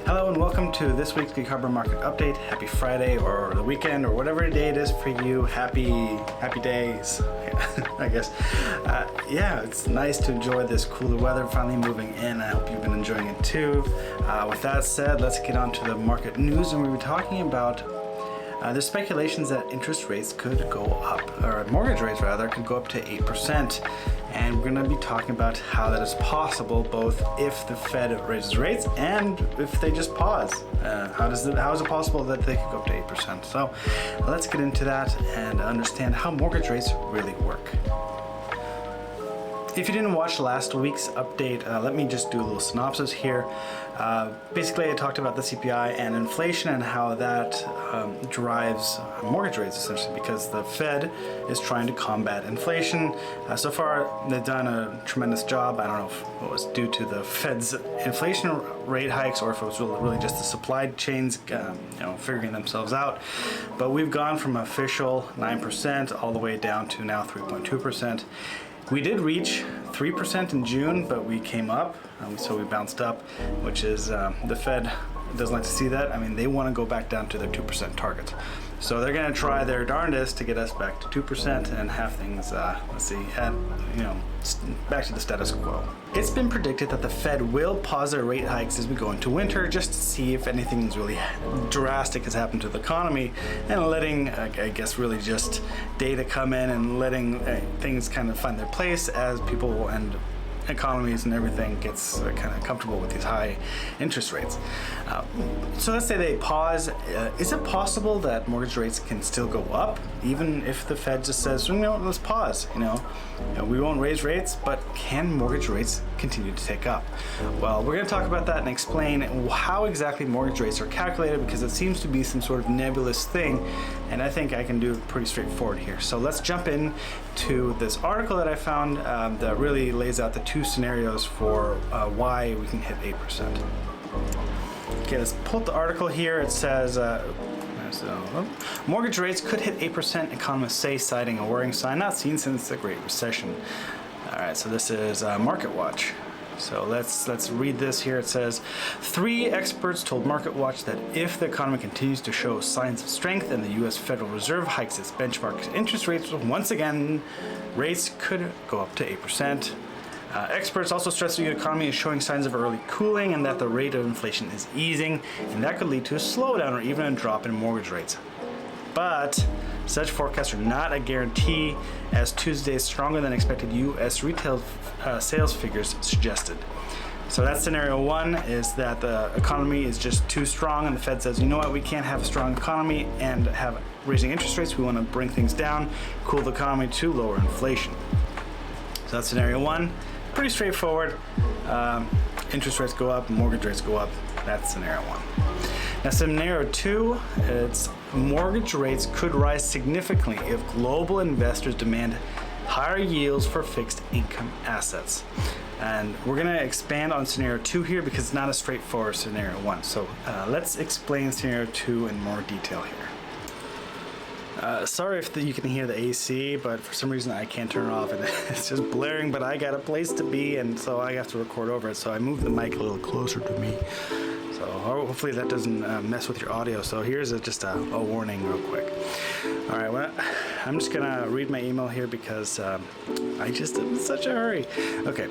Hello and welcome to this week's Gig Harbor Market Update. Happy Friday or the weekend or whatever day it is for you. Happy days, I guess. Yeah, it's nice to enjoy this cooler weather finally moving in. I hope you've been enjoying it too. With that said, let's get on to the market news, and we were talking about there's speculations that interest rates could go up, or mortgage rates rather, could go up to 8%. And we're going to be talking about how that is possible, both if the Fed raises rates and if they just pause. How is it possible that they could go up to 8%? So let's get into that and understand how mortgage rates really work. If you didn't watch last week's update, let me just do a little synopsis here. Basically, I talked about the CPI and inflation and how that drives mortgage rates, essentially, because the Fed is trying to combat inflation. So far, they've done a tremendous job. I don't know if it was due to the Fed's inflation rate hikes or if it was really just the supply chains, figuring themselves out. But we've gone from official 9% all the way down to now 3.2%. We did reach 3% in June, but we came up, so we bounced up, which is the Fed doesn't like to see that. I mean, they want to go back down to their 2% target. So they're going to try their darndest to get us back to 2% and have things, back to the status quo. It's been predicted that the Fed will pause their rate hikes as we go into winter, just to see if anything's really drastic has happened to the economy, and letting, I guess, really just data come in and letting things kind of find their place as people and economies and everything gets kind of comfortable with these high interest rates. So let's say they pause. Is it possible that mortgage rates can still go up even if the Fed just says, let's pause, we won't raise rates, but can mortgage rates continue to take up? Well, we're going to talk about that and explain how exactly mortgage rates are calculated, because it seems to be some sort of nebulous thing, and I think I can do it pretty straightforward here. So let's jump in to this article that I found that really lays out the two scenarios for why we can hit 8%. Okay, let's pull up the article here. It says mortgage rates could hit 8%, economists say, citing a worrying sign not seen since the Great Recession. All right, so this is Market Watch. So let's read this here. It says, 3 experts told Market Watch that if the economy continues to show signs of strength and the U.S. Federal Reserve hikes its benchmark interest rates once again, rates could go up to 8%. Experts also stress the economy is showing signs of early cooling and that the rate of inflation is easing, and that could lead to a slowdown or even a drop in mortgage rates. But such forecasts are not a guarantee, as Tuesday's stronger than expected U.S. retail sales figures suggested. So that's scenario 1, is that the economy is just too strong and the Fed says, we can't have a strong economy and have raising interest rates. We want to bring things down, cool the economy to lower inflation. So that's scenario 1. Pretty straightforward. Interest rates go up, mortgage rates go up. That's scenario 1. Now, scenario 2, it's mortgage rates could rise significantly if global investors demand higher yields for fixed income assets. And we're going to expand on scenario 2 here because it's not a straightforward scenario 1. So let's explain scenario 2 in more detail here. Sorry if you can hear the AC, but for some reason I can't turn it off and it's just blaring, but I got a place to be and so I have to record over it, so I moved the mic a little closer to me. So hopefully that doesn't mess with your audio. So here's just a warning real quick. All right, well, I'm just gonna read my email here because I just am in such a hurry. Okay.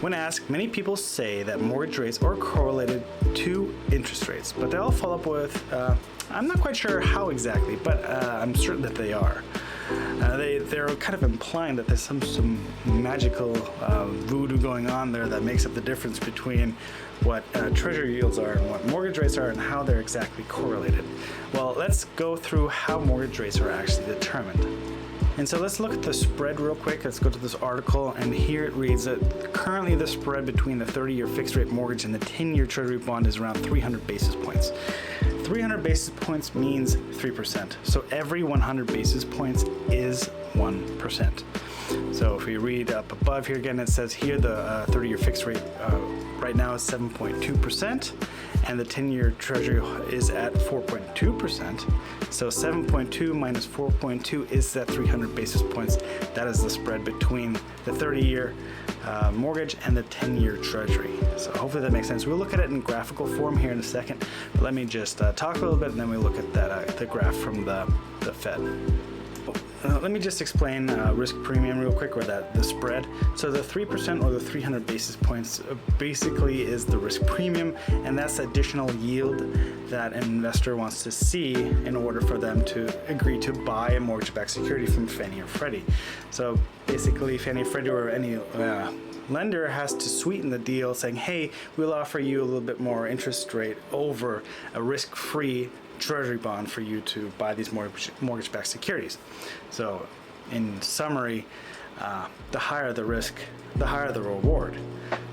When asked, many people say that mortgage rates are correlated to interest rates, but they all follow up with, I'm not quite sure how exactly, but I'm certain that they are. They're kind of implying that there's some magical voodoo going on there that makes up the difference between what treasury yields are and what mortgage rates are and how they're exactly correlated. Well, let's go through how mortgage rates are actually determined. And so let's look at the spread real quick. Let's go to this article, and here it reads that currently the spread between the 30-year fixed rate mortgage and the 10-year treasury bond is around 300 basis points. 300 basis points means 3%. So every 100 basis points is 1%. So if we read up above here again, it says here the 30-year fixed rate right now is 7.2%, and the 10-year treasury is at 4.2%. So 7.2 minus 4.2 is that 300 basis points. That is the spread between the 30-year mortgage and the 10-year treasury. So hopefully that makes sense. We'll look at it in graphical form here in a second, but let me just talk a little bit, and then we'll look at that the graph from the Fed. Let me just explain risk premium real quick, or the spread. So the 3% or the 300 basis points basically is the risk premium, and that's additional yield that an investor wants to see in order for them to agree to buy a mortgage-backed security from Fannie or Freddie. So basically Fannie, Freddie, or any lender has to sweeten the deal, saying, hey, we'll offer you a little bit more interest rate over a risk-free treasury bond for you to buy these mortgage-backed securities. So in summary, the higher the risk, the higher the reward.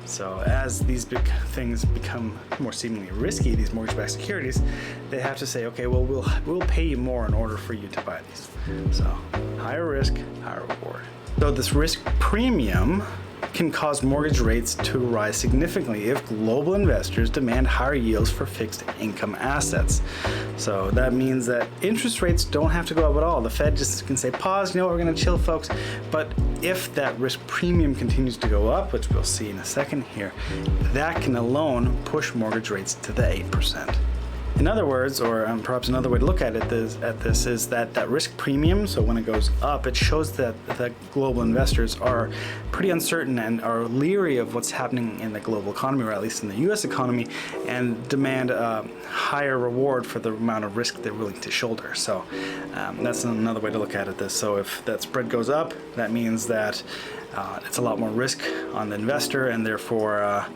So as these big things become more seemingly risky, these mortgage-backed securities, they have to say, okay, well, we'll pay you more in order for you to buy these. So higher risk, higher reward. So this risk premium can cause mortgage rates to rise significantly if global investors demand higher yields for fixed income assets. So that means that interest rates don't have to go up at all. The Fed just can say, pause, you know, we're going to chill, folks. But if that risk premium continues to go up, which we'll see in a second here, that can alone push mortgage rates to the 8%. In other words, or perhaps another way to look at this is that risk premium, so when it goes up, it shows that global investors are pretty uncertain and are leery of what's happening in the global economy, or at least in the U.S. economy, and demand a higher reward for the amount of risk they're willing to shoulder. So that's another way to look at it. So if that spread goes up, that means that it's a lot more risk on the investor, and therefore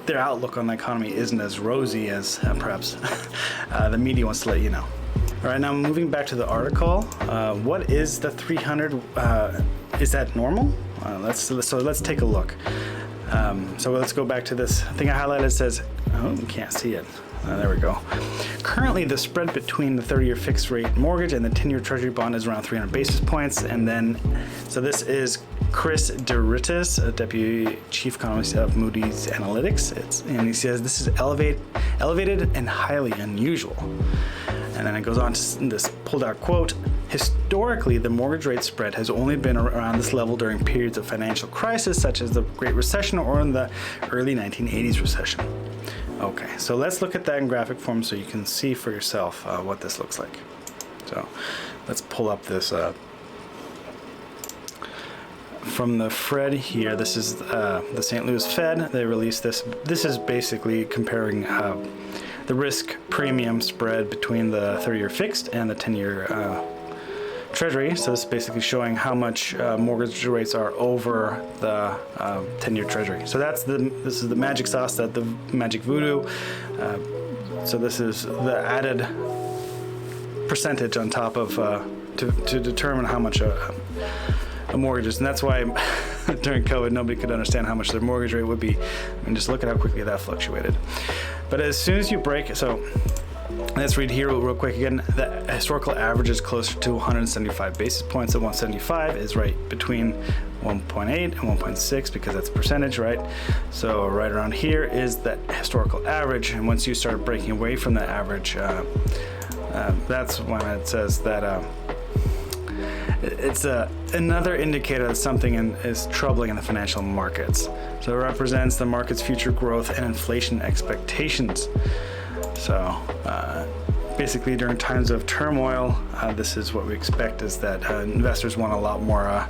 their outlook on the economy isn't as rosy as perhaps the media wants to let you know. All right, now moving back to the article, what is the 300? Is that normal? Let's take a look. So let's go back to this thing I highlighted. It says, oh, we can't see it. There we go. Currently, the spread between the 30-year fixed rate mortgage and the 10-year treasury bond is around 300 basis points. And then, so this is Chris DeRitis, a deputy chief economist of Moody's Analytics. And he says this is elevated and highly unusual. And then it goes on to this pulled out quote, historically, the mortgage rate spread has only been around this level during periods of financial crisis, such as the Great Recession or in the early 1980s recession. Okay, so let's look at that in graphic form so you can see for yourself what this looks like. So let's pull up this from the Fed here. This is the St. Louis Fed. They released this. This is basically comparing the risk premium spread between the 30-year fixed and the 10-year treasury. So this is basically showing how much mortgage rates are over the 10-year treasury. So this is the magic sauce, that the magic voodoo. So this is the added percentage on top of to determine how much a mortgage is, and that's why during COVID nobody could understand how much their mortgage rate would be. I mean, just look at how quickly that fluctuated. But as soon as you break, so let's read here real quick again. The historical average is closer to 175 basis points. At 175 is right between 1.8 and 1.6 because that's a percentage, right? So right around here is the historical average, and once you start breaking away from the average, that's when it says that it's another indicator that something is troubling in the financial markets. So it represents the market's future growth and inflation expectations. So basically during times of turmoil, this is what we expect, is that investors want a lot more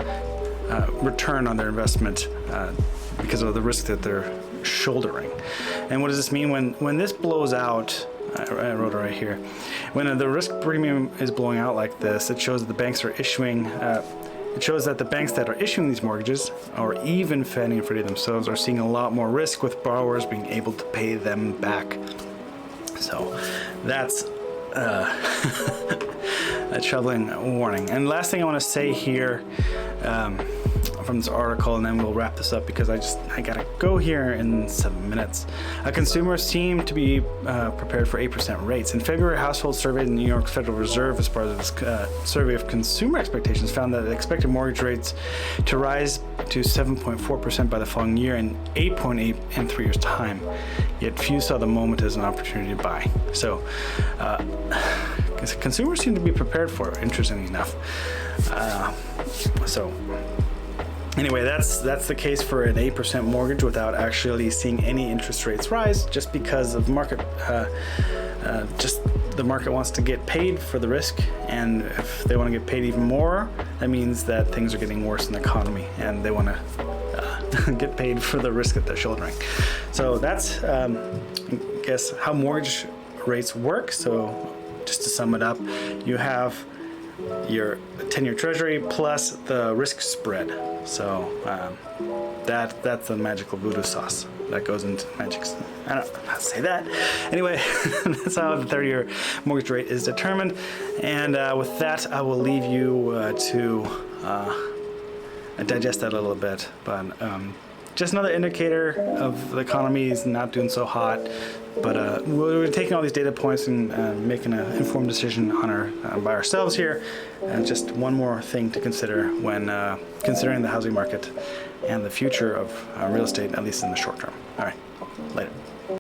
return on their investment because of the risk that they're shouldering. And what does this mean when this blows out? I wrote it right here. When the risk premium is blowing out like this, it shows that the banks are issuing. It shows that the banks that are issuing these mortgages, or even Fannie and Freddie themselves, are seeing a lot more risk with borrowers being able to pay them back. So that's a troubling warning. And last thing I want to say here, from this article, and then we'll wrap this up because I gotta go here in 7 minutes. Consumers seem to be prepared for 8% rates. In February, households surveyed in the New York Federal Reserve as part of this survey of consumer expectations found that expected mortgage rates to rise to 7.4% by the following year and 8.8% in 3 years' time. Yet few saw the moment as an opportunity to buy. So consumers seem to be prepared for it, interestingly enough. So anyway, that's the case for an 8% mortgage without actually seeing any interest rates rise, just because of market, just the market wants to get paid for the risk, and if they want to get paid even more, that means that things are getting worse in the economy, and they want to get paid for the risk that they're shouldering. So that's, I guess, how mortgage rates work. So just to sum it up, you have your 10-year treasury plus the risk spread. So that's the magical voodoo sauce that goes into magic. I don't know how to say that. Anyway, that's how the 30-year mortgage rate is determined. And with that, I will leave you to digest that a little bit. But just another indicator of the economy is not doing so hot. But we're taking all these data points and making an informed decision on by ourselves here. Just one more thing to consider when considering the housing market and the future of real estate, at least in the short term. All right, later.